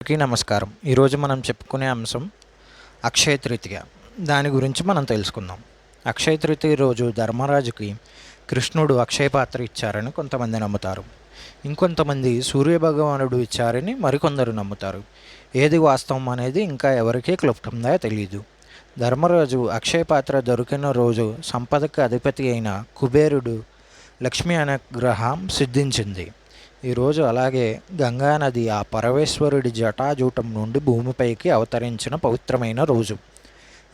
అందరికీ నమస్కారం. ఈరోజు మనం చెప్పుకునే అంశం అక్షయ తృతీయ. దాని గురించి మనం తెలుసుకుందాం. అక్షయ తృతీయ రోజు ధర్మరాజుకి కృష్ణుడు అక్షయ పాత్ర ఇచ్చారని కొంతమంది నమ్ముతారు. ఇంకొంతమంది సూర్యభగవానుడు ఇచ్చారని మరికొందరు నమ్ముతారు. ఏది వాస్తవం అనేది ఇంకా ఎవరికీ క్లుప్తంగా తెలియదు. ధర్మరాజు అక్షయ పాత్ర దొరికిన రోజు సంపదకు అధిపతి అయిన కుబేరుడు లక్ష్మీ అనుగ్రహం సిద్ధించింది. ఈరోజు అలాగే గంగానది ఆ పరమేశ్వరుడి జటాజూటం నుండి భూమిపైకి అవతరించిన పవిత్రమైన రోజు.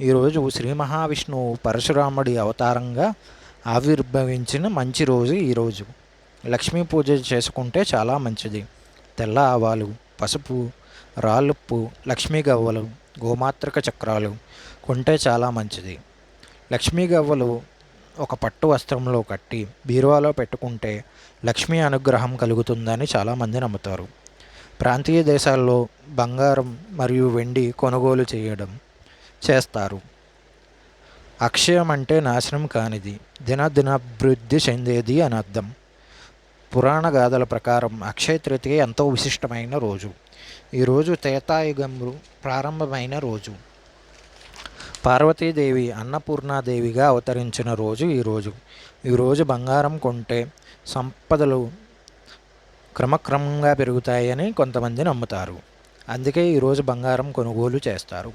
ఈరోజు శ్రీ మహావిష్ణువు పరశురాముడి అవతారంగా ఆవిర్భవించిన మంచి రోజు. ఈరోజు లక్ష్మీ పూజ చేసుకుంటే చాలా మంచిది. తెల్ల ఆవాలు, పసుపు, రాళ్ళుప్పు, లక్ష్మీ గవ్వలు, గోమాత్రిక చక్రాలు కొంటే చాలా మంచిది. లక్ష్మీ గవ్వలు ఒక పట్టు వస్త్రంలో కట్టి బీరువాలో పెట్టుకుంటే లక్ష్మీ అనుగ్రహం కలుగుతుందని చాలామంది నమ్ముతారు. ప్రాంతీయ దేశాల్లో బంగారం మరియు వెండి కొనుగోలు చేస్తారు. అక్షయం అంటే నాశనం కానిది, దినదినాభివృద్ధి చెందేది అని అర్థం. పురాణ గాథల ప్రకారం అక్షయ తృతీయ ఎంతో విశిష్టమైన రోజు. ఈరోజు త్రేతాయుగంలో ప్రారంభమైన రోజు. పార్వతీదేవి అన్నపూర్ణాదేవిగా అవతరించిన రోజు ఈరోజు బంగారం కొంటే సంపదలు క్రమక్రమంగా పెరుగుతాయని కొంతమంది నమ్ముతారు. అందుకే ఈరోజు బంగారం కొనుగోలు చేస్తారు.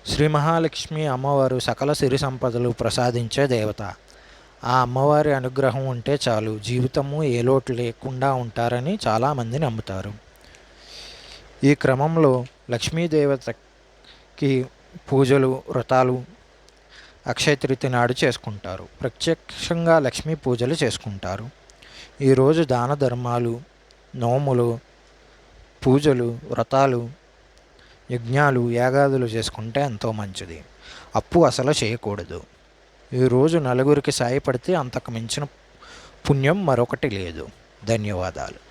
శ్రీ మహాలక్ష్మి అమ్మవారు సకల సిరి సంపదలు ప్రసాదించే దేవత. ఆ అమ్మవారి అనుగ్రహం ఉంటే చాలు, జీవితము ఏ లోటు లేకుండా ఉంటారని చాలామంది నమ్ముతారు. ఈ క్రమంలో లక్ష్మీదేవతకి పూజలు, వ్రతాలు అక్షయ తృతీయ నాడు చేసుకుంటారు. ప్రత్యక్షంగా లక్ష్మీ పూజలు చేసుకుంటారు. ఈరోజు దాన ధర్మాలు, నోములు, పూజలు, వ్రతాలు, యజ్ఞాలు, యాగాదులు చేసుకుంటే ఎంతో మంచిది. అప్పు అసలు చేయకూడదు. ఈరోజు నలుగురికి సాయపడితే అంతకు మించిన పుణ్యం మరొకటి లేదు. ధన్యవాదాలు.